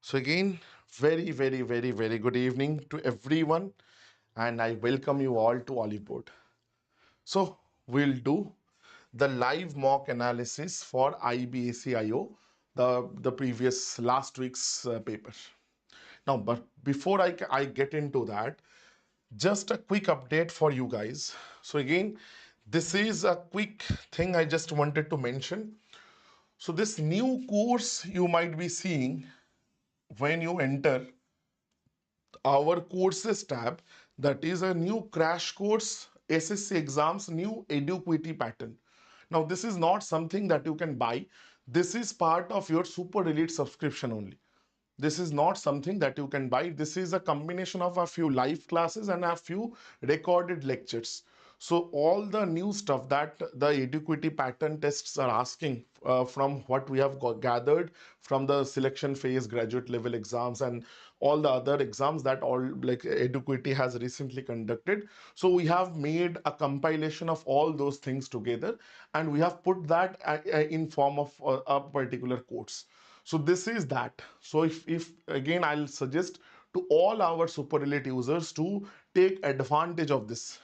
So again, very good evening to everyone, and I welcome you all to Oliveboard. So we'll do the live mock analysis for IB ACIO, the previous last week's paper. Now, but before I get into that, just a quick update for you guys. So again, this is a quick thing I just wanted to mention. So this new course you might be seeing when you enter our courses tab, that is a new crash course SSC exams new eduquity pattern. Now this is not something that you can buy. This is part of your super elite subscription only. This is not something that you can buy. This is a combination of a few live classes and a few recorded lectures. So all the new stuff that the eduquity pattern tests are asking from what we have gathered from the selection phase, graduate level exams, and all the other exams that all like eduquity has recently conducted. So we have made a compilation of all those things together, and we have put that in form of a particular course. So this is that. So if again, I'll suggest to all our super elite users to take advantage of this.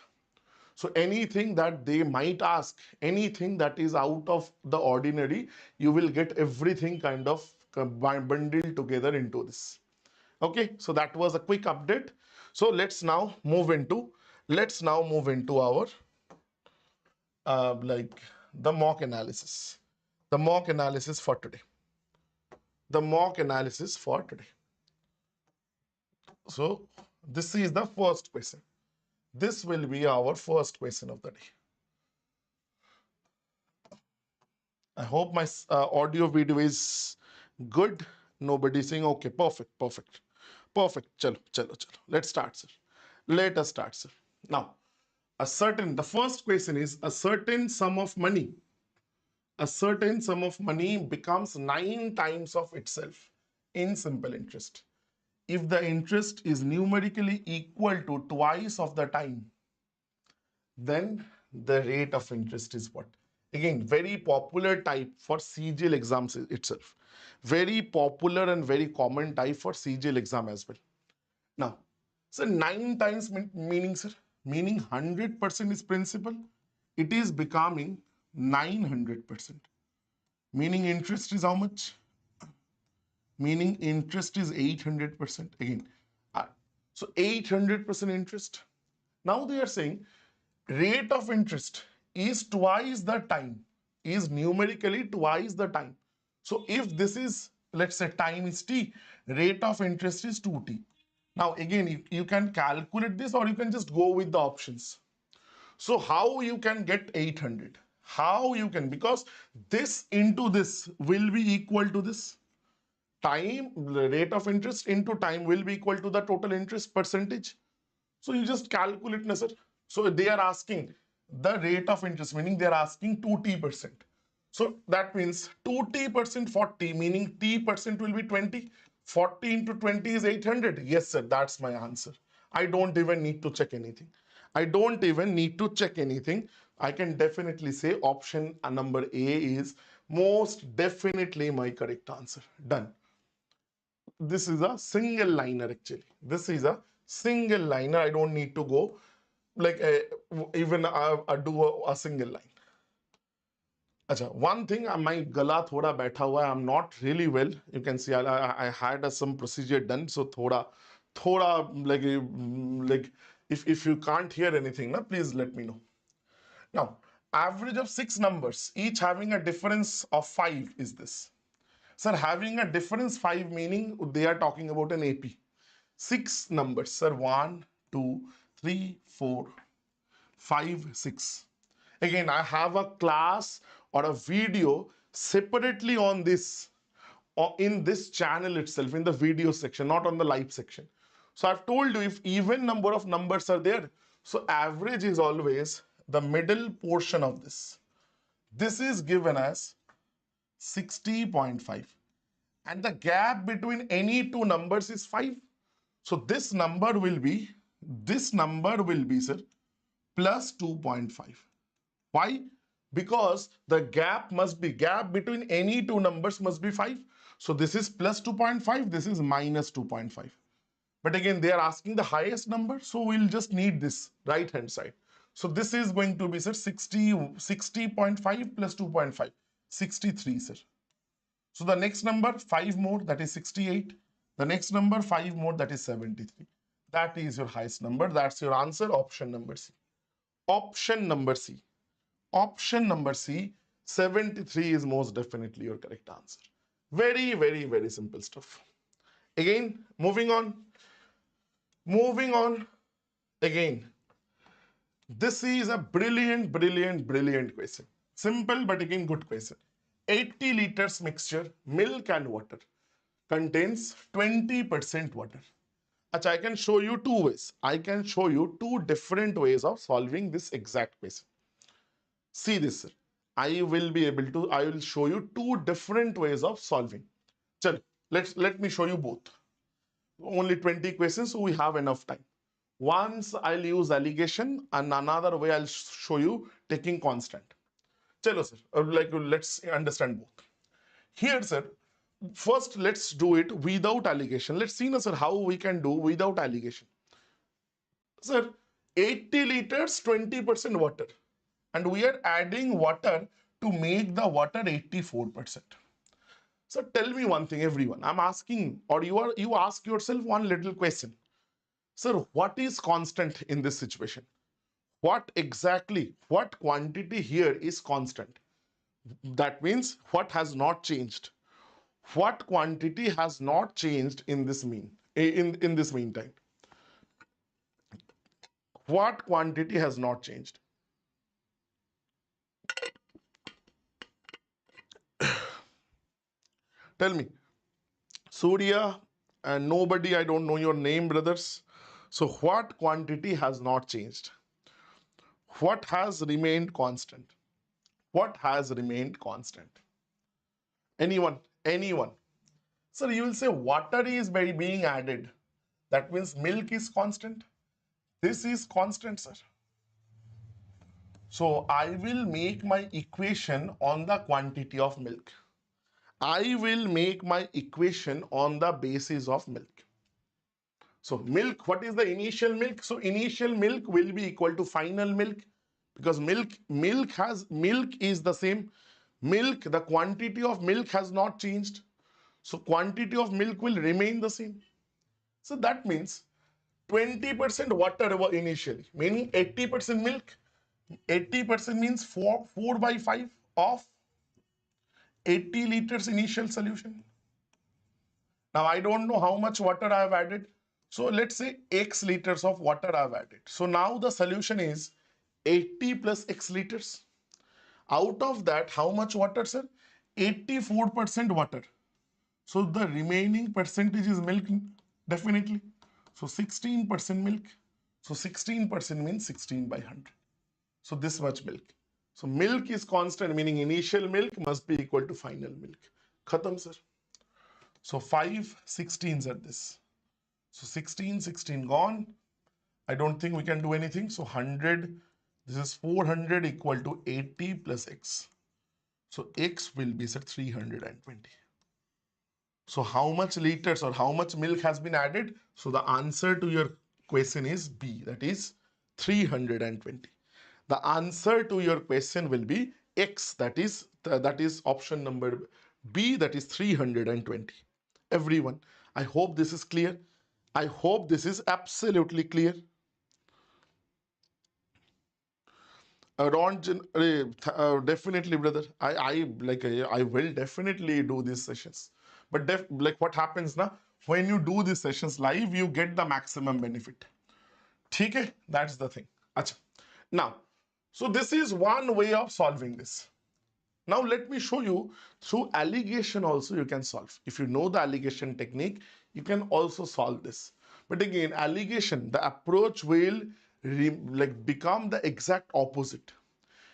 So anything that they might ask, anything that is out of the ordinary, you will get everything kind of bundled together into this. Okay, so that was a quick update. So let's now move into our like the mock analysis. The mock analysis for today. The mock analysis for today. So this is the first question. This will be our first question of the day. I hope my audio video is good. Nobody saying okay, perfect. Chalo. Let's start, sir. Let us start, sir. Now, the first question is a certain sum of money. A certain sum of money becomes 9 times of itself in simple interest if the interest is numerically equal to twice of the time, then the rate of interest is what? Again, very popular type for CGL exams itself. Very popular and very common type for CGL exam as well. Now, so 9 times meaning, sir, meaning 100% is principal. It is becoming 900%. Meaning interest is how much? Meaning interest is 800%. Again, so 800% interest. Now they are saying rate of interest is twice the time, is numerically twice the time. So if this is, let's say time is t, rate of interest is 2t. Now again, you can calculate this or you can just go with the options. So how you can get 800? How you can, because this into this will be equal to this. Time, the rate of interest into time will be equal to the total interest percentage. So you just calculate, na, sir. So they are asking the rate of interest, meaning they are asking 2t%. So that means 2t% 40, meaning t% will be 20. 40 into 20 is 800. Yes, sir, that's my answer. I don't even need to check anything. I don't even need to check anything. I can definitely say option number A is most definitely my correct answer. Done. This is a single liner actually. This is a single liner. I don't need to go like even do a single line. Acha, one thing, my gala thoda baitha hua hai. I'm not really well. You can see I had some procedure done. So thoda like if you can't hear anything, na, please let me know. Now, average of 6 numbers, each having a difference of 5 is this. Sir, having a difference 5 meaning they are talking about an AP. 6 numbers, sir, 1, 2, 3, 4, 5, 6. Again, I have a class or a video separately on this or in this channel itself, in the video section, not on the live section. So I've told you if even number of numbers are there, so average is always the middle portion of this. This is given as 60.5. And the gap between any two numbers is 5. So this number will be, sir, plus 2.5. Why? because the gap between any two numbers must be 5. So this is plus 2.5, this is minus 2.5. But again, they are asking the highest number, so we'll just need this right hand side. So this is going to be, sir, 60.5 plus 2.5, 63, sir. So the next number, 5 more, that is 68. The next number, 5 more, that is 73. That is your highest number. That's your answer, option number C. Option number C. Option number C, 73 is most definitely your correct answer. Very, very, very simple stuff. Again, moving on. Moving on. Again, this is a brilliant, brilliant, brilliant question. Simple, but again, good question. 80 liters mixture, milk and water, contains 20% water. Achha, I can show you two ways. I can show you two different ways of solving this exact question. See this, sir. I will show you two different ways of solving. Chalo, let me show you both. Only 20 questions, so we have enough time. Once I'll use allegation, and another way I'll show you taking constant. Chalo, sir. Let's understand both. Here, sir, first let's do it without allegation. Let's see, sir, how we can do without allegation. Sir, 80 liters, 20% water. And we are adding water to make the water 84%. So tell me one thing, everyone. I'm asking, or you ask yourself one little question. Sir, what is constant in this situation? What quantity here is constant? That means what has not changed? What quantity has not changed in this meantime? What quantity has not changed? Tell me. Surya and nobody, I don't know your name, brothers. So what quantity has not changed? What has remained constant? What has remained constant? Anyone? Anyone? Sir, you will say water is being added. That means milk is constant. This is constant, sir. So I will make my equation on the quantity of milk. I will make my equation on the basis of milk. So milk, what is the initial milk? So initial milk will be equal to final milk, because milk is the same. Milk, the quantity of milk has not changed. So quantity of milk will remain the same. So that means 20% water initially, meaning 80% milk. 80% means 4 by 5 of 80 liters initial solution. Now I don't know how much water I have added. So let's say X liters of water I have added. So now the solution is 80 plus X liters. Out of that, how much water, sir? 84% water. So the remaining percentage is milk, definitely. So 16% milk. So 16% means 16 by 100. So this much milk. So milk is constant, meaning initial milk must be equal to final milk. Khatam, sir. So 5 16s are this. So 16 gone. I don't think we can do anything. So 100, this is 400 equal to 80 plus X. So X will be, sir, 320. So how much liters or how much milk has been added? So the answer to your question is B, that is 320. The answer to your question will be X, that is option number B, that is 320. Everyone, I hope this is clear. I hope this is absolutely clear. Definitely, brother. I will definitely do these sessions. But like what happens now, when you do these sessions live, you get the maximum benefit. Okay, that's the thing. Achha. Now, so this is one way of solving this. Now let me show you through allegation also you can solve. If you know the allegation technique, you can also solve this. But again, allegation, the approach will become the exact opposite.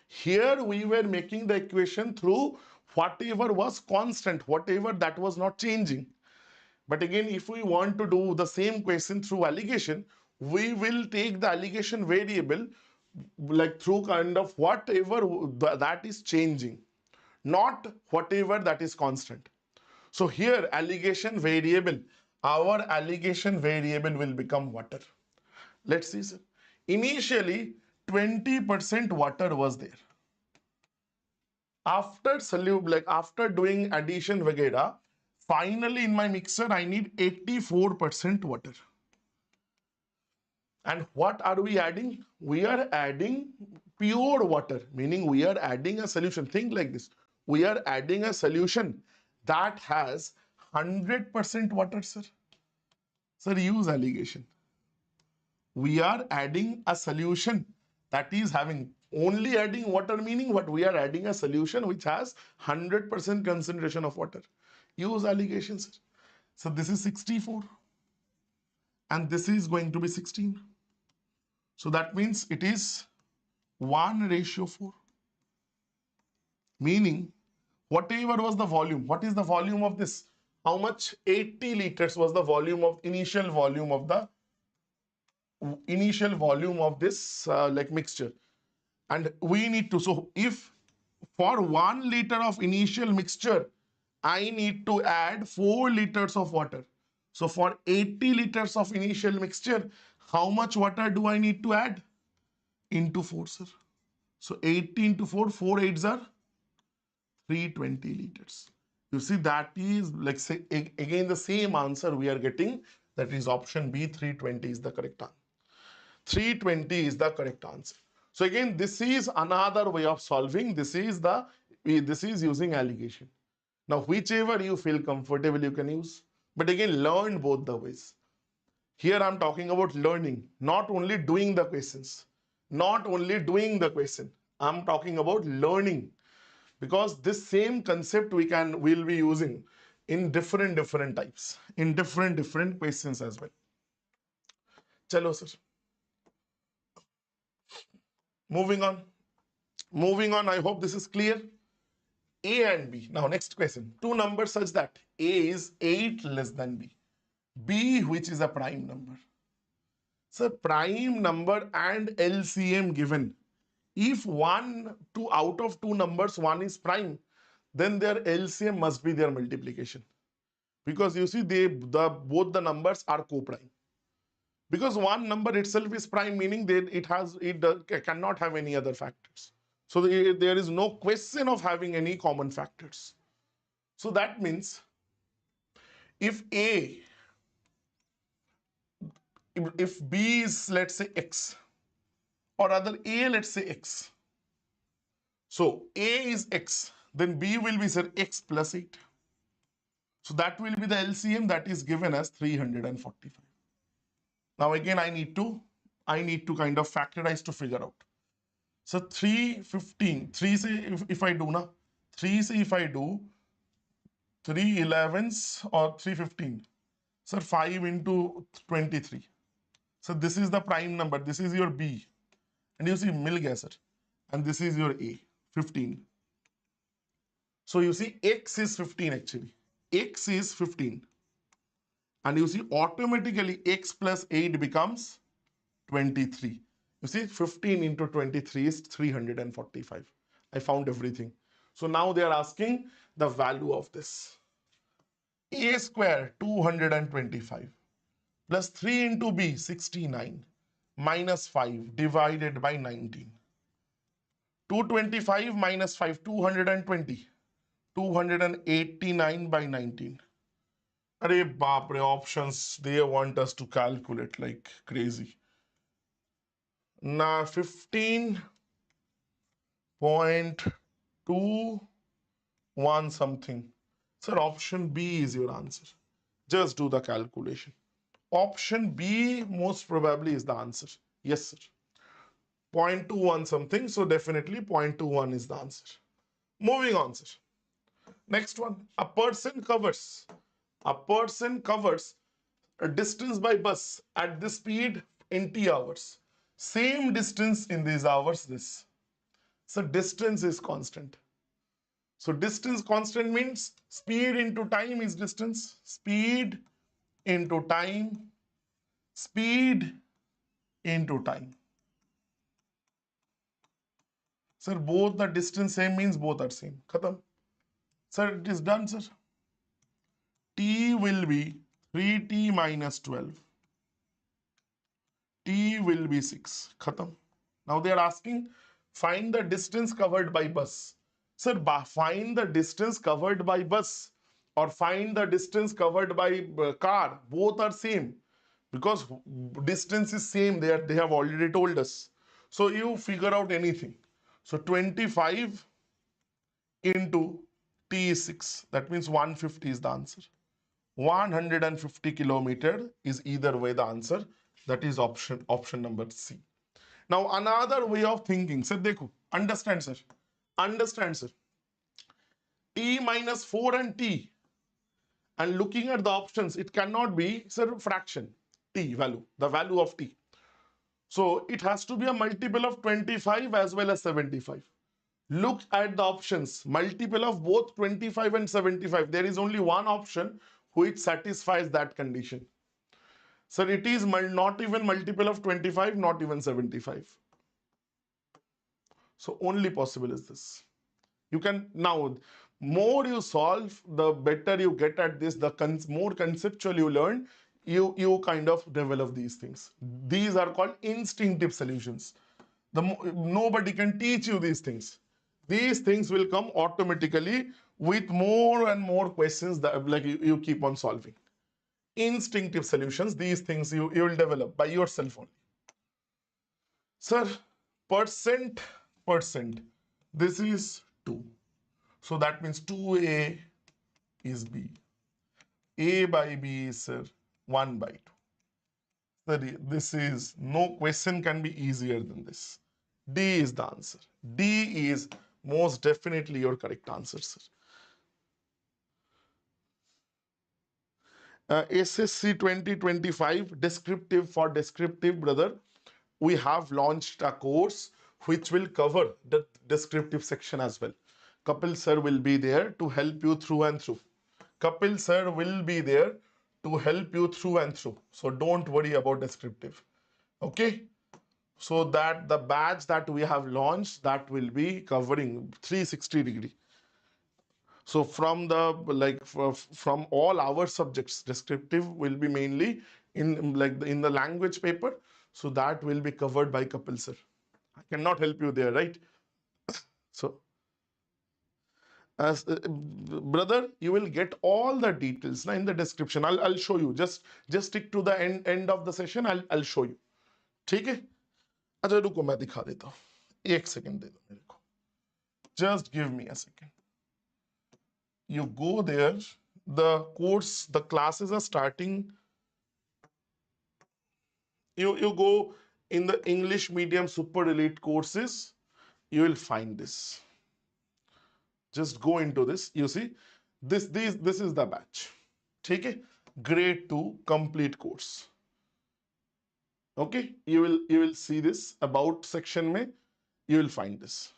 Here we were making the equation through whatever was constant, whatever that was not changing. But again, if we want to do the same question through allegation, we will take the allegation variable like through kind of whatever that is changing, not whatever that is constant. So here allegation variable, our allegation variable will become water. Let's see, sir. Initially 20% water was there. After solute, like after doing addition vagera, finally in my mixer I need 84% water. And what are we adding? We are adding pure water, meaning we are adding a solution. Think like this. We are adding a solution that has 100% water, sir. Sir, use allegation. We are adding a solution that is having only adding water, meaning what? We are adding a solution which has 100% concentration of water. Use allegation, sir. So this is 64 and this is going to be 16. So that means it is 1:4. Meaning, whatever was the volume, what is the volume of this? How much? 80 liters was the volume of initial volume of this like mixture. And we need to, so if for 1 liter of initial mixture, I need to add 4 liters of water. So for 80 liters of initial mixture, how much water do I need to add? Into 4, sir. So 80 into 4, 4 8s are 320 liters. You see, that is like say again the same answer we are getting. That is option B, 320 is the correct answer. 320 is the correct answer. So again, this is another way of solving. This is using allegation. Now, whichever you feel comfortable, you can use. But again, learn both the ways. Here I'm talking about learning, not only doing the questions. Not only doing the question. I'm talking about learning. Because this same concept we'll be using in different types, in different questions as well. Chalo, sir. Moving on. Moving on, I hope this is clear. A and B. Now, next question. Two numbers such that A is 8 less than B. B, which is a prime number. So, prime number and LCM given. If out of two numbers, one is prime, then their LCM must be their multiplication. Because you see, both the numbers are co-prime. Because one number itself is prime, meaning it cannot have any other factors. So there is no question of having any common factors. So that means if B is, let's say, X, or rather A, let's say X. So A is X, then B will be, sir, X plus 8. So that will be the LCM that is given as 345. Now again, I need to kind of factorize to figure out. So 315, 3 say if I do na, 3 say if I do 3 11s or 315. So 5 into 23. So this is the prime number. This is your B. And you see mil gaya, sir. And this is your A, 15. So you see X is 15 actually. X is 15. And you see automatically X plus 8 becomes 23. You see 15 into 23 is 345. I found everything. So now they are asking the value of this. A square 225 plus 3 into B 69 minus 5 divided by 19. 225 minus 5 220. 289 by 19. Arey baap re, options they want us to calculate like crazy. Now 15.21 something. Sir, option B is your answer. Just do the calculation. Option B most probably is the answer. Yes, sir. 0.21 something. So definitely 0.21 is the answer. Moving on, sir. Next one. A person covers a distance by bus at this speed in T hours. Same distance in these hours this. So distance is constant. So distance constant means speed into time is distance. Speed into time. Speed into time. Sir, both the distance same means both are same. Khatam. Sir, it is done, sir. T will be 3t minus 12. T will be 6. Khatam. Now they are asking, find the distance covered by bus. Sir, find the distance covered by bus or find the distance covered by car. Both are same because distance is same. They have already told us. So you figure out anything. So 25 into T is 6. That means 150 is the answer. 150 kilometer is either way the answer. That is option number C. Now another way of thinking, sir, dekho, understand, sir. Understand, sir. T minus 4 and T. And looking at the options, it cannot be, sir, fraction. T value, the value of T. So it has to be a multiple of 25 as well as 75. Look at the options, multiple of both 25 and 75. There is only one option which satisfies that condition. Sir, it is not even multiple of 25, not even 75. So only possible is this. You can now, more you solve, the better you get at this, the more conceptual you learn, you kind of develop these things. These are called instinctive solutions. Nobody can teach you these things. These things will come automatically with more and more questions that like you keep on solving. Instinctive solutions, these things you will develop by yourself only. Sir, percent, this is 2. So that means 2a is b. A by b is, sir, 1 by 2. Sir, this is, no question can be easier than this. D is the answer. D is most definitely your correct answer, sir. SSC 2025, descriptive, for descriptive, brother, we have launched a course which will cover the descriptive section as well. Kapil sir will be there to help you through and through. Kapil sir will be there to help you through and through. So don't worry about descriptive. Okay? So that the batch that we have launched, that will be covering 360-degree. So from the from all our subjects, descriptive will be mainly in the language paper. So that will be covered by Kapil sir. I cannot help you there, right? So as brother, you will get all the details now in the description. I'll show you. Just stick to the end of the session. I'll show you. ठीक है? अच्छा रुको मैं दिखा देता हूँ. एक second दे दो मेरे को. Just give me a second. You go there, the classes are starting. You go in the English medium super elite courses, you will find this. Just go into this. You see, this is the batch. Okay, grade 2 complete course. Okay, you will see this about section mein, you will find this.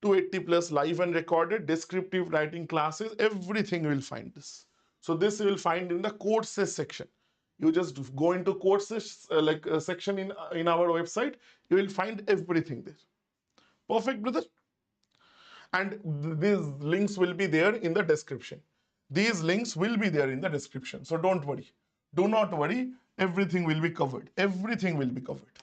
280 plus live and recorded, descriptive writing classes, everything you will find this. So this you will find in the courses section. You just go into courses section in our website, you will find everything there. Perfect, brother. And these links will be there in the description. These links will be there in the description. So don't worry. Do not worry. Everything will be covered. Everything will be covered.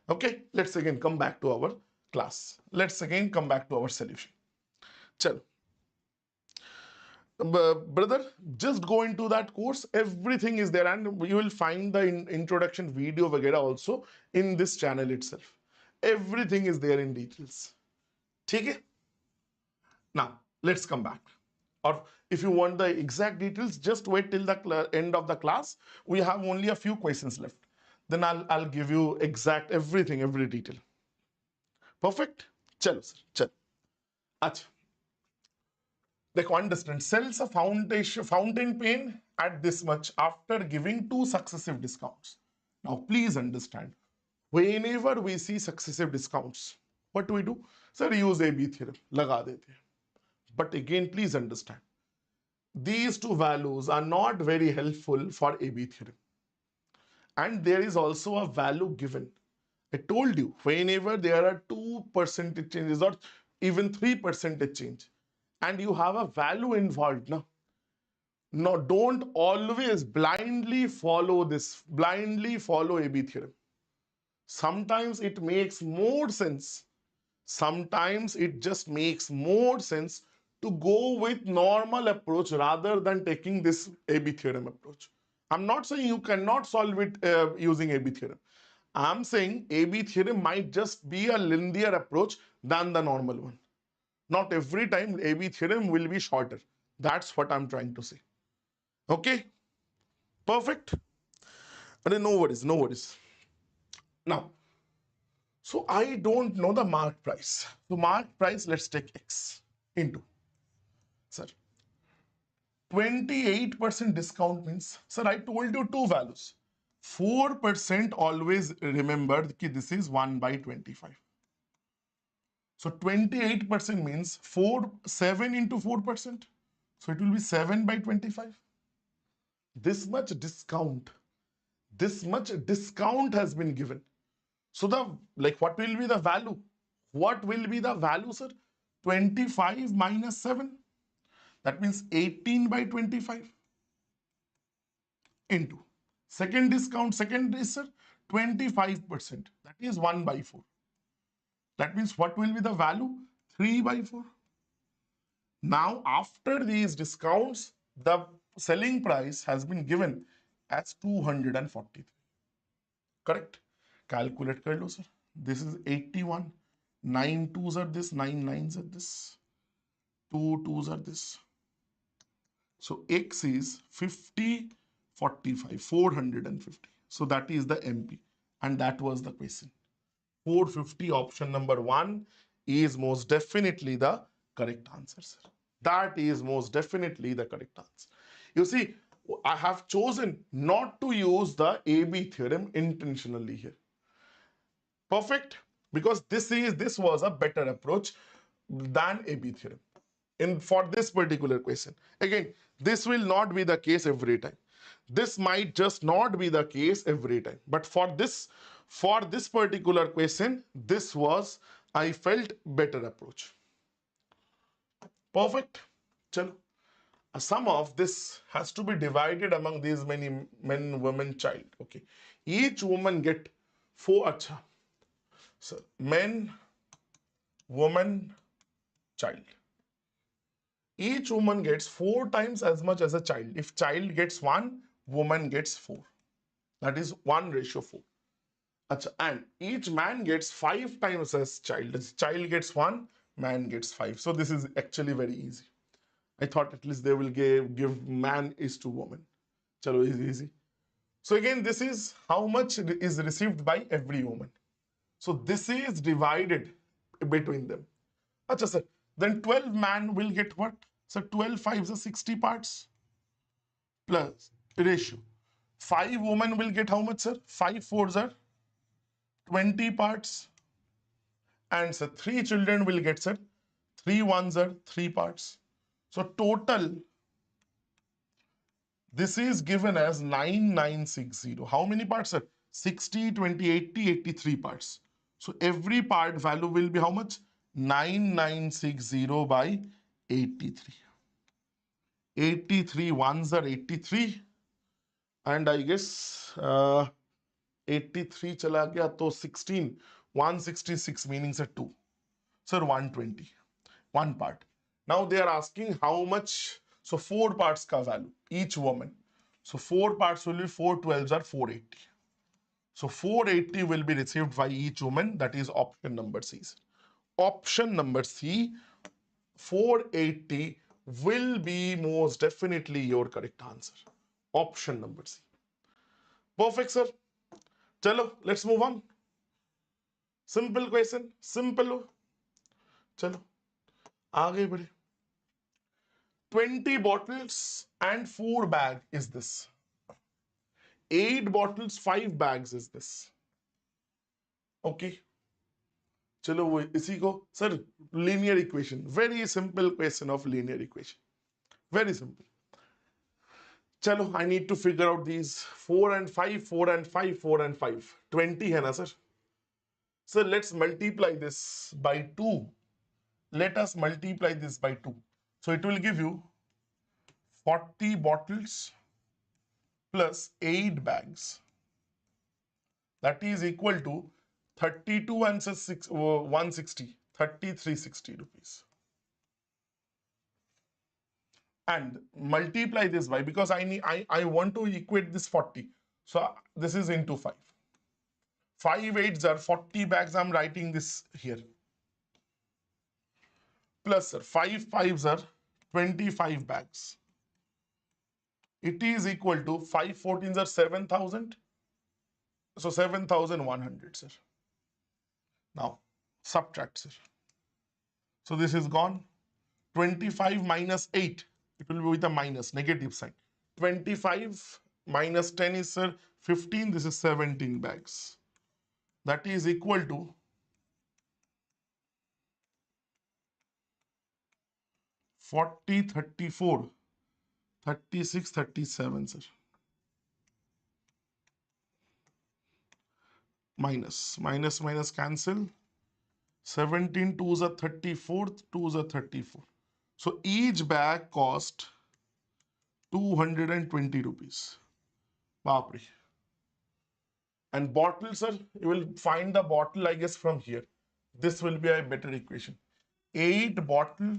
Okay, let's again come back to our class. Let's again come back to our solution. Chalo. Brother, just go into that course. Everything is there, and you will find the introduction video vagera also in this channel itself. Everything is there in details. Okay? Now, let's come back. Or if you want the exact details, just wait till the end of the class. We have only a few questions left. Then I'll give you exact everything, every detail. Perfect? Chalo, sir. Chalo. Achha. Like understand, sells a fountain pen at this much after giving 2 successive discounts. Now please understand, whenever we see successive discounts, what do we do? Sir, use AB theorem, laga dete hain. But again, please understand, these 2 values are not very helpful for AB theorem. And there is also a value given. I told you, whenever there are 2% changes or even 3% change, and you have a value involved, no, don't always blindly follow this, blindly follow AB theorem. Sometimes it makes more sense. Sometimes it just makes more sense to go with normal approach rather than taking this AB theorem approach. I'm not saying you cannot solve it using AB theorem. I'm saying AB theorem might just be a linear approach than the normal one. Not every time AB theorem will be shorter. That's what I'm trying to say. Okay, perfect. And no worries, no worries. Now, so I don't know the mark price. So mark price, let's take X into, sir, 28% discount means, sir, I told you two values. 4% always remember that this is 1 by 25. So 28% means 7 into 4%. So it will be 7 by 25. This much discount, has been given. So what will be the value? What will be the value, sir? 25 minus 7. That means 18 by 25 into. Second discount, second is, sir, 25%. That is 1 by 4. That means what will be the value? 3 by 4. Now, after these discounts, the selling price has been given as 243. Correct? Calculate kar lo, sir. This is 81. 9 twos are this, 9 nines are this, 2 twos are this. So X is 50, 45, 450. So that is the MP. And that was the question. 450, option number 1 is most definitely the correct answer, sir. That is most definitely the correct answer. You see, I have chosen not to use the AB theorem intentionally here. Perfect? Because this was a better approach than AB theorem for this particular question. Again, this will not be the case every time. This might just not be the case every time. But for this particular question, this was, I felt, better approach. Perfect. Chalo. A sum of this has to be divided among these many men, women, child. Okay. Each woman get 4. Acha. So men, woman, child. Each woman gets 4 times as much as a child. If child gets 1, woman gets 4. That is 1:4. Achha, and each man gets 5 times as child. As child gets 1, man gets 5. So this is actually very easy. I thought at least they will give man is to woman. Chalo, easy. So again, this is how much is received by every woman. So this is divided between them. Achha, sir. Then 12 man will get what? So 12 5s are 60 parts plus ratio. 5 women will get how much, sir? 5 4s are 20 parts. And so 3 children will get, sir, 3 1s are 3 parts. So total, this is given as 9960. How many parts, sir? 60, 20, 80, 83 parts. So every part value will be how much? 9960 by 83. 83 ones are 83. And I guess 83 chala gaya to 16. 166 meaning sir 2. Sir 120. One part. Now they are asking how much. So 4 parts ka value. Each woman. So 4 parts will be 4 12s are 480. So 480 will be received by each woman. That is option number C. Option number C, 480 will be most definitely your correct answer. Option number C. Perfect, sir. Chalo, let's move on. Simple question. Simple. Chalo. आगे बढ़े. 20 bottles and 4 bag is this. 8 bottles, 5 bags is this. Okay. चलो वो इसी को sir linear equation. Very simple question of linear equation. Very simple. चलो I need to figure out these 4 and 5, 4 and 5, 4 and 5. 20 है ना sir? So let's multiply this by 2. Let us multiply this by 2. So it will give you 40 bottles plus 8 bags. That is equal to 32 and 160, 3360 rupees. And multiply this by, because I want to equate this 40. So this is into 5. 5 eights are 40 bags. I'm writing this here. Plus, sir, 5 fives are 25 bags. It is equal to 5 14s are 7,000. So 7,100, sir. Now, subtract, sir. So this is gone. 25 minus 8. It will be with a minus, negative sign. 25 minus 10 is, sir, 15. This is 17 bags. That is equal to 40, 34, 36, 37, sir. Minus cancel. 17 2s are 34, 2s are 34. So each bag cost 220 rupees. Bapri. And bottle, sir, you will find the bottle, I guess, from here. This will be a better equation. 8 bottle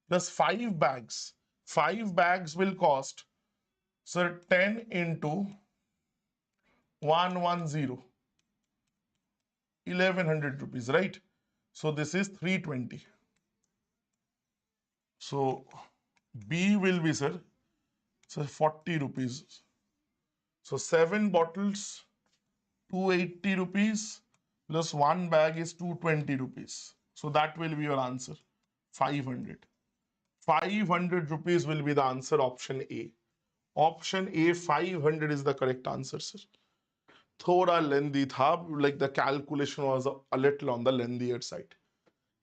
plus 5 bags. 5 bags will cost, sir, 10 into 110. 1100 rupees, right? So this is 320. So B will be, sir, 40 rupees. So 7 bottles, 280 rupees plus 1 bag is 220 rupees. So that will be your answer, 500. 500 rupees will be the answer, option A. Option A, 500 is the correct answer, sir. Thoda lengthy tha, like the calculation was a little on the lengthier side.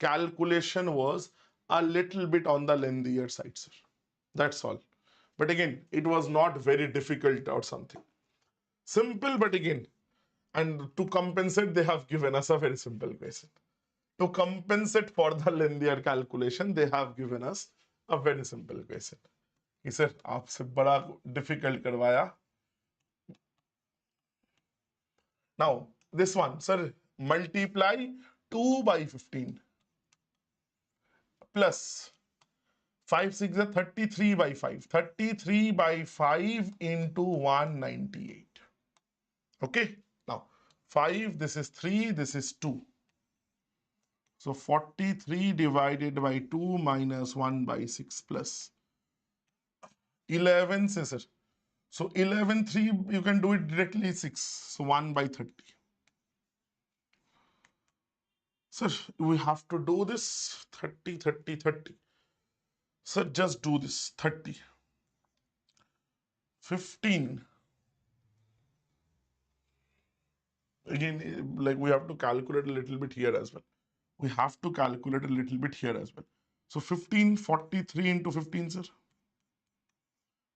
Calculation was a little bit on the lengthier side, sir. That's all. But again, it was not very difficult or something. Simple, but again, and to compensate, they have given us a very simple question. To compensate for the lengthier calculation, they have given us a very simple question. कि sir आपसे बड़ा difficult करवाया. Now, this one, sir, multiply 2 by 15 plus 5 6 is 33 by 5. 33 by 5 into 198. Okay. Now, 5, this is 3, this is 2. So 43 divided by 2 minus 1 by 6 plus 11, sir. So 11, 3, you can do it directly 6. So 1 by 30. Sir, we have to do this 30, 30, 30. Sir, just do this 30. 15. Again, like we have to calculate a little bit here as well. We have to calculate a little bit here as well. So 15, 43 into 15, sir.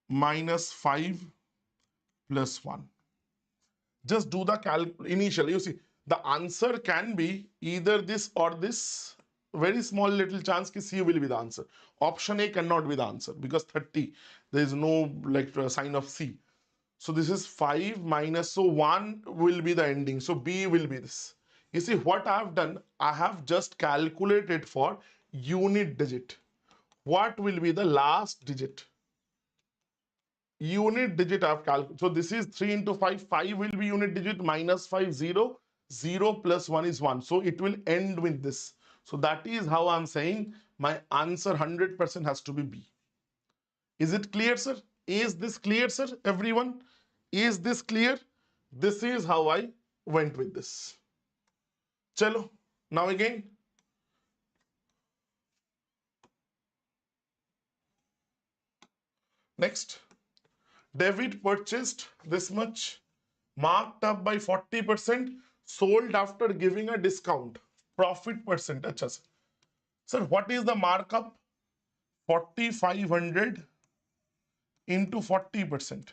Minus 5 plus 1. Just do the initially. You see, the answer can be either this or this. Very small little chance that C will be the answer. Option A cannot be the answer because 30, there is no like sign of C. So this is 5 minus, so 1 will be the ending. So B will be this. You see what I have done? I have just calculated for unit digit. What will be the last digit? Unit digit I have calculated. So this is 3 into 5. 5 will be unit digit, minus 5, 0. 0 plus 1 is 1. So it will end with this. So that is how I'm saying my answer 100% has to be B. Is it clear, sir? Is this clear, sir? Everyone? Is this clear? This is how I went with this. Chalo. Now again. Next. David purchased this much, marked up by 40%, sold after giving a discount. Profit percent. Achha, sir. Sir, what is the markup? 4,500 into 40%.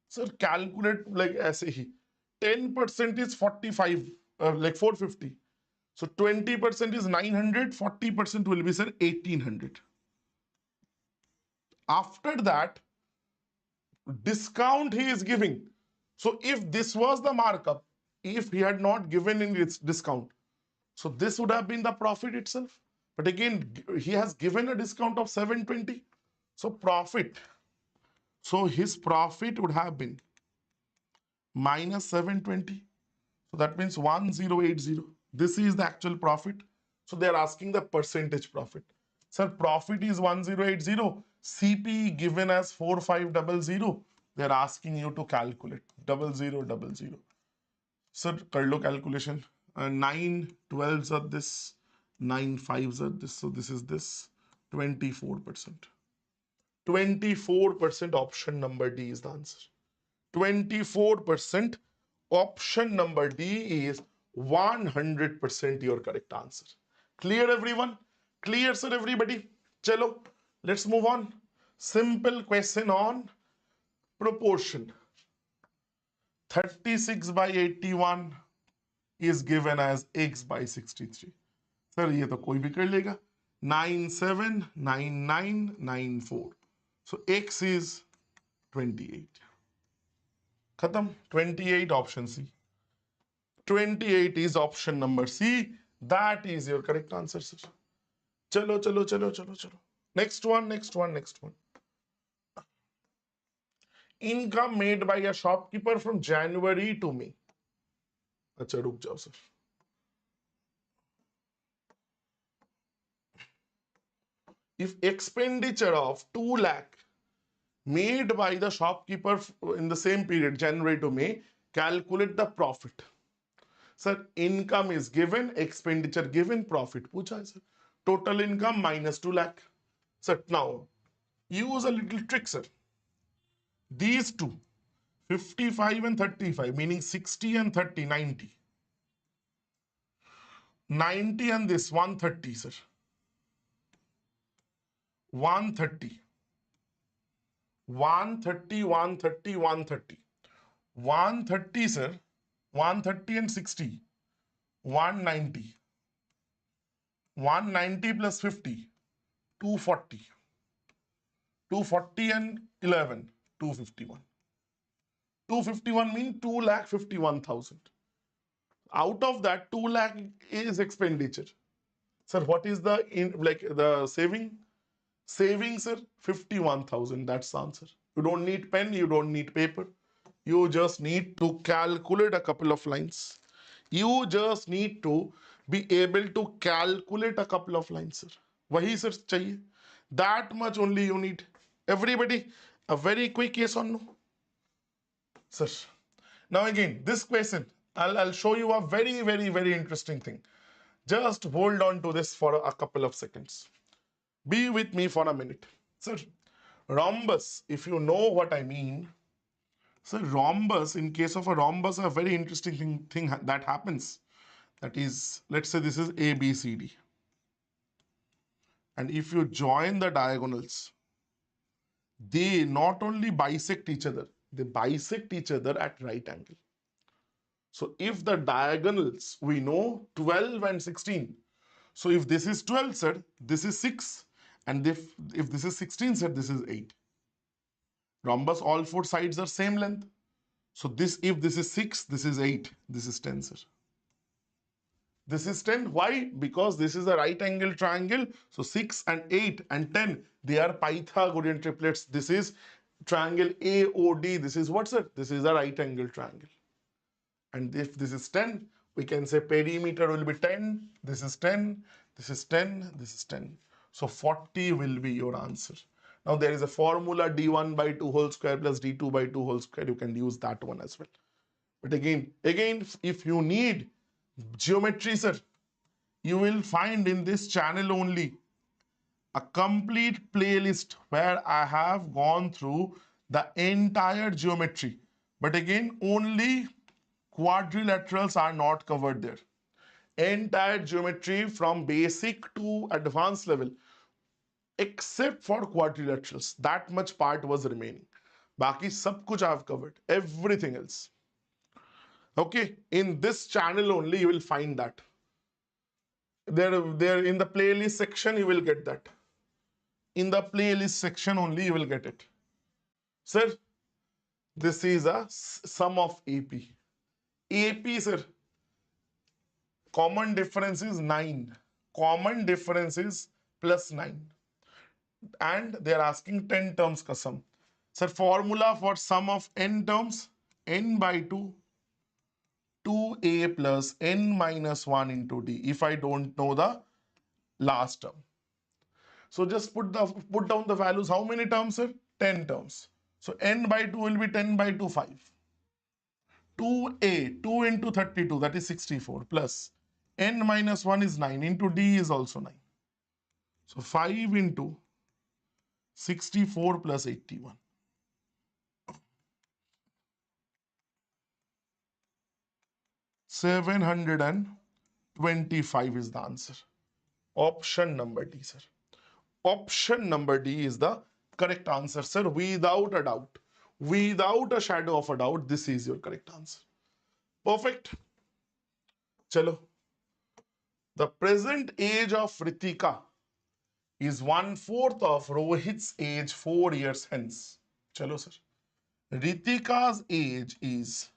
Sir, calculate like ऐसे ही. 10% is 45. like 450. So 20% is 900, 40% will be, sir, 1800. After that, discount he is giving. So if this was the markup, if he had not given in its discount, so this would have been the profit itself. But again, he has given a discount of 720. So profit. So his profit would have been minus 720. So that means 1080. This is the actual profit. So they are asking the percentage profit. Sir, profit is 1080. CP given as 4500. They are asking you to calculate 0000. Sir, kar lo calculation. 9 12s are this, 9 5s are this. So this is this 24%. 24% option number D is the answer. 24% option number D is 100% your correct answer. Clear, everyone? Clear, sir, everybody? Chalo, let's move on. Simple question on proportion. 36 by 81 is given as x by 63. Sir, ये तो कोई भी कर लेगा. 979994. So x is 28. Khatam. 28 option C. 28 is option number C. That is your correct answer, sir. Chalo, chalo, chalo, chalo, chalo. Next one, next one, next one. Income made by a shopkeeper from January to May. Acha, ruk jao, sir. If expenditure of 2 lakh made by the shopkeeper in the same period, January to May, calculate the profit. Sir, income is given, expenditure given, profit pucha hai, sir. Total income minus 2 lakh. Sir, now use a little trick, sir. These two, 55 and 35, meaning 60 and 30, 90. 90 and this 130, sir. 130. 130, 130, 130. 130, sir. 130 and 60. 190. 190 plus 50. 240. 240 and 11. 251. 251 means 2,51,000. Out of that, 2 lakh is expenditure. Sir, what is the the saving? Saving, sir, 51,000. That's the answer. You don't need pen, you don't need paper. You just need to calculate a couple of lines. You just need to be able to calculate a couple of lines, sir. Wahi, sir, chahiye. That much only you need. Everybody, a very quick yes or no? Sir. Now again, this question, I'll show you a very, very, very interesting thing. Just hold on to this for a couple of seconds. Be with me for a minute. Sir, rhombus, if you know what I mean, so rhombus, in case of a rhombus, a very interesting thing that happens. That is, let's say this is A, B, C, D. And if you join the diagonals, they not only bisect each other, they bisect each other at right angle. So if the diagonals, we know 12 and 16. So if this is 12, sir, this is 6. And if this is 16, sir, this is 8. Rhombus, all four sides are same length. So this, if this is 6, this is 8. This is 10, sir. This is 10. Why? Because this is a right angle triangle. So 6 and 8 and 10, they are Pythagorean triplets. This is triangle AOD. This is what, sir? This is a right angle triangle. And if this is 10, we can say perimeter will be 10. This is 10. This is 10. This is 10. So 40 will be your answer. Now there is a formula d1 by 2 whole square plus d2 by 2 whole square. You can use that one as well. But again, if you need geometry, sir, you will find in this channel only a complete playlist where I have gone through the entire geometry. But again, only quadrilaterals are not covered there. Entire geometry from basic to advanced level, except for quadrilaterals, that much part was remaining. Baki sab kuch I've covered, everything else. Okay, in this channel only you will find that. There in the playlist section you will get that. In the playlist section only you will get it. Sir, this is a sum of AP. AP, sir, common difference is 9. Common difference is plus 9. And they are asking 10 terms ka sum. Sir, formula for sum of n terms, n by 2, 2a plus n minus 1 into d, if I don't know the last term. So just put down the values. How many terms, sir? 10 terms. So n by 2 will be 10 by 2, 5. 2a, 2 into 32, that is 64, plus n minus 1 is 9, into d is also 9. So 5 into 64 plus 81. 725 is the answer. Option number D, sir. Option number D is the correct answer, sir, without a doubt. Without a shadow of a doubt, this is your correct answer. Perfect. Chalo. The present age of Ritika is 1/4 of Rohit's age 4 years hence. Chalo, sir. Ritika's age is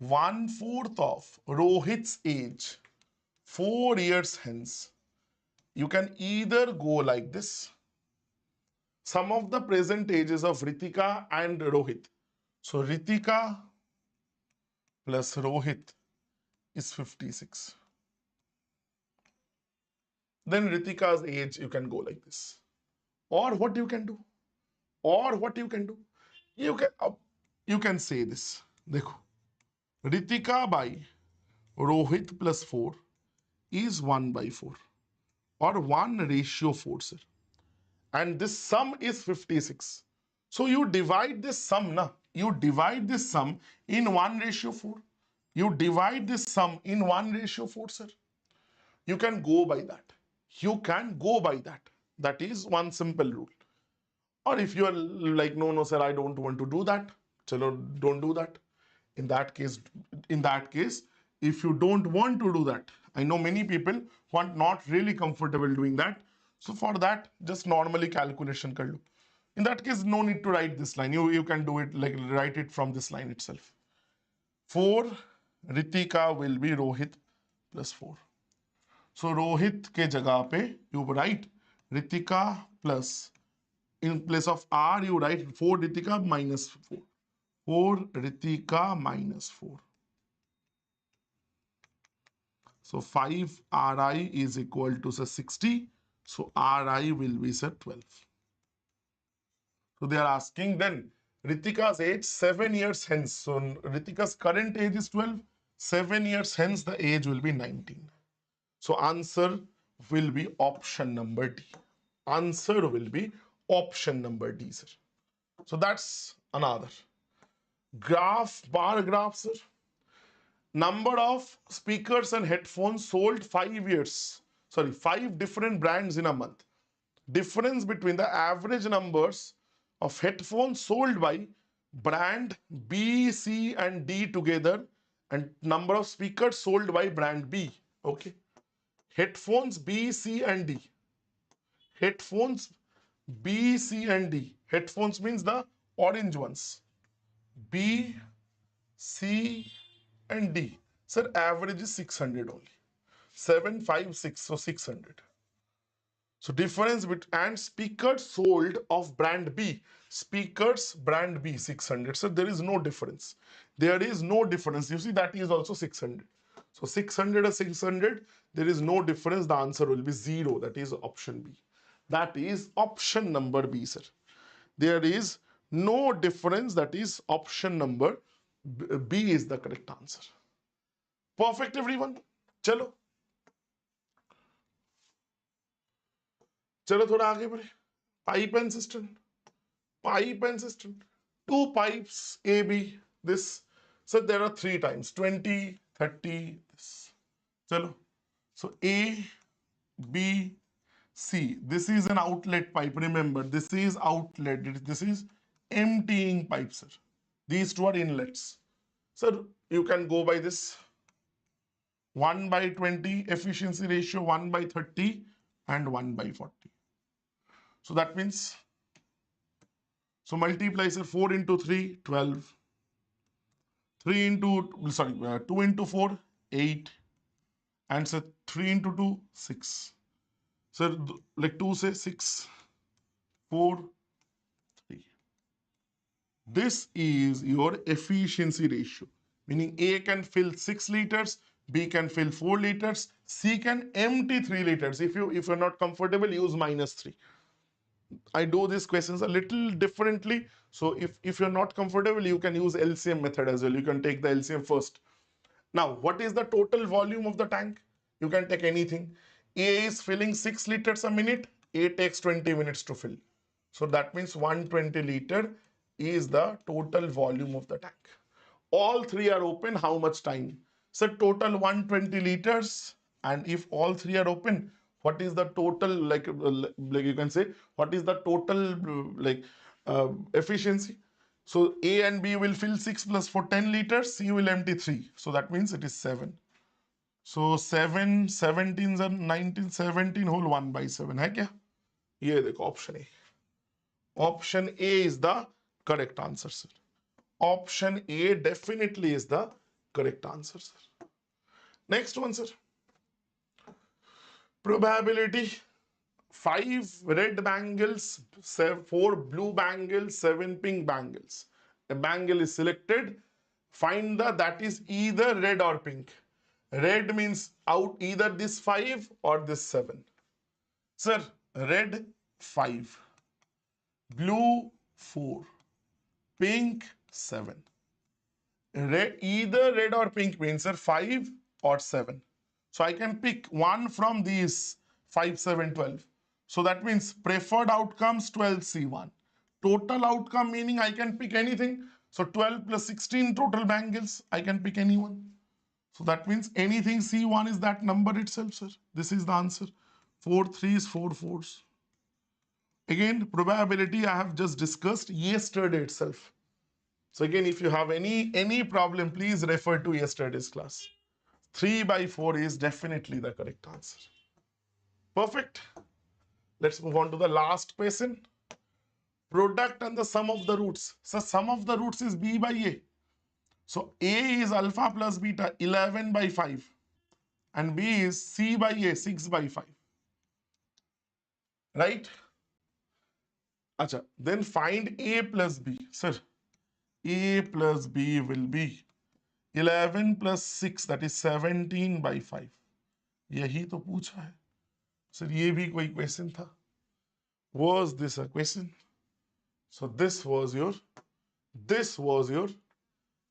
1/4 of Rohit's age 4 years hence. You can either go like this. Sum of the present ages of Ritika and Rohit. So Ritika plus Rohit is 56. Then Ritika's age, you can go like this. Or what you can do? Or what you can do? You can say this. Dekho. Ritika by Rohit plus 4 is 1 by 4. Or 1 ratio 4, sir. And this sum is 56. So you divide this sum, na? You divide this sum in 1 ratio 4. You divide this sum in 1 ratio 4, sir. You can go by that. You can go by that. That is one simple rule. Or if you are like, no, no, sir, I don't want to do that. Chalo, don't do that. In that case, if you don't want to do that, I know many people who are not really comfortable doing that. So for that, just normally calculation kar lo. In that case, no need to write this line. You can do it like write it from this line itself. 4 Ritika will be Rohit plus 4. So Rohit ke jagah pe you write Ritika plus, in place of R you write 4 Ritika minus 4. 4 Ritika minus 4. So 5 Ri is equal to say 60. So Ri will be say 12. So they are asking then Ritika's age 7 years hence. So Ritika's current age is 12. 7 years hence the age will be 19. So answer will be option number D. Answer will be option number D, sir. So that's another. Graph, bar graph, sir. Number of speakers and headphones sold 5 years. Sorry, 5 different brands in a month. Difference between the average numbers of headphones sold by brand B, C, and D together and number of speakers sold by brand B. Okay. Headphones B, C, and D. Headphones B, C, and D. Headphones means the orange ones. B, C, and D. Sir, average is 600 only. 7, 5, 6, so 600. So difference between, and speakers sold of brand B. Speakers brand B 600. So there is no difference. There is no difference. You see that is also 600. So 600 or 600, there is no difference. The answer will be 0. That is option B. That is option number B, sir. There is no difference. That is option number B is the correct answer. Perfect, everyone. चलो चलो थोड़ा आगे बढ़े. Pipe and cistern. Pipe and cistern. 2 pipes A, B. This. So there are 3 times. 20, 30. This. चलो. So A, B, C. This is an outlet pipe. Remember, this is outlet. This is emptying pipe, sir. These two are inlets. So you can go by this 1 by 20 efficiency ratio, 1 by 30 and 1 by 40. So that means, so multiply, sir, 4 into 3, 12. 3 into, sorry, 2 into 4, 8. And sir, 3 into 2, 6. Sir, like 2 say 6, 4, 3. This is your efficiency ratio, meaning A can fill 6 liters, B can fill 4 liters, C can empty 3 liters. If you're not comfortable, use -3. I do these questions a little differently. So if you're not comfortable, you can use LCM method as well. You can take the LCM first. Now, what is the total volume of the tank? You can take anything. A is filling 6 liters a minute. A takes 20 minutes to fill. So that means 120 liter is the total volume of the tank. All three are open, how much time? So total 120 liters. And if all three are open, what is the total, like you can say, what is the total efficiency? So A and B will fill 6 plus for 10 liters, C will empty 3. So that means it is 7. So 7, 17 and 19, 17 whole 1 by 7 है क्या? ये देखो option A. Option A is the correct answer, sir. Option A definitely is the correct answer, sir. Next one, sir. Probability. 5 red bangles, 4 blue bangles, 7 pink bangles. A bangle is selected. Find the that is either red or pink. Red means out either this 5 or this 7. Sir, red 5, blue 4, pink 7. Red, either red or pink means, sir, 5 or 7. So I can pick one from these 5, 7, 12. So that means preferred outcomes 12C1. Total outcome meaning I can pick anything. So 12 plus 16 total bangles, I can pick anyone. So that means anything C1 is that number itself, sir. This is the answer. 4 3s, 4 4s. Again, probability I have just discussed yesterday itself. So again, if you have any problem, please refer to yesterday's class. 3 by 4 is definitely the correct answer. Perfect. Let's move on to the last question. Product and the sum of the roots. So sum of the roots is B by A. So A is alpha plus beta 11 by 5. And B is C by A 6 by 5. Right? Acha, then find A plus B. Sir, A plus B will be 11 plus 6, that is 17 by 5. यही तो पूछा है. Sir, ये भी कोई question था. Was this a question? So this was your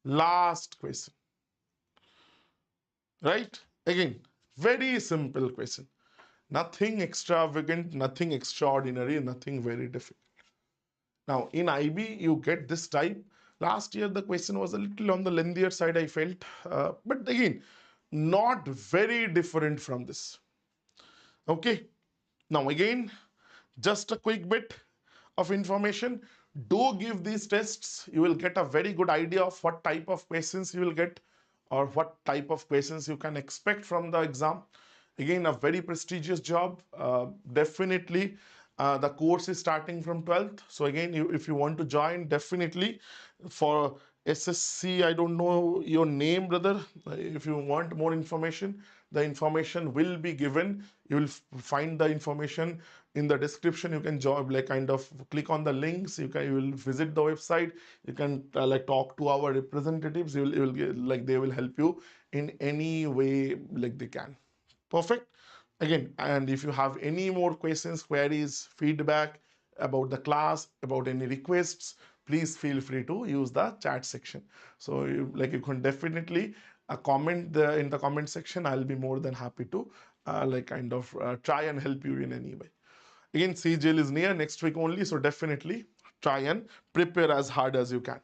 last question. Right? Again, very simple question. Nothing extravagant, nothing extraordinary, nothing very difficult. Now, in IB, you get this type. Last year, the question was a little on the lengthier side, I felt. But again, not very different from this. Okay. Now, again, just a quick bit of information. Do give these tests. You will get a very good idea of what type of questions you will get or what type of questions you can expect from the exam. Again, a very prestigious job. Definitely, the course is starting from 12th. So again, if you want to join, definitely for SSC, I don't know your name, brother. If you want more information, the information will be given. You will find the information in the description. You can join, like kind of click on the links. You will visit the website. You can like talk to our representatives. You will get, like they will help you in any way like they can. Perfect. Again, and if you have any more questions, queries, feedback about the class, about any requests, please feel free to use the chat section. So you can definitely comment in the comment section. I'll be more than happy to try and help you in any way. Again, CGL is near next week only, so definitely try and prepare as hard as you can.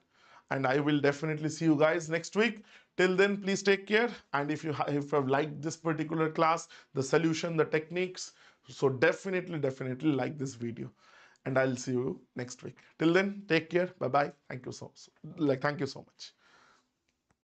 And I will definitely see you guys next week. Till then, please take care. And if you have liked this particular class, the solution, the techniques, so definitely like this video. And I'll see you next week. Till then, take care. Bye bye. Thank you so much.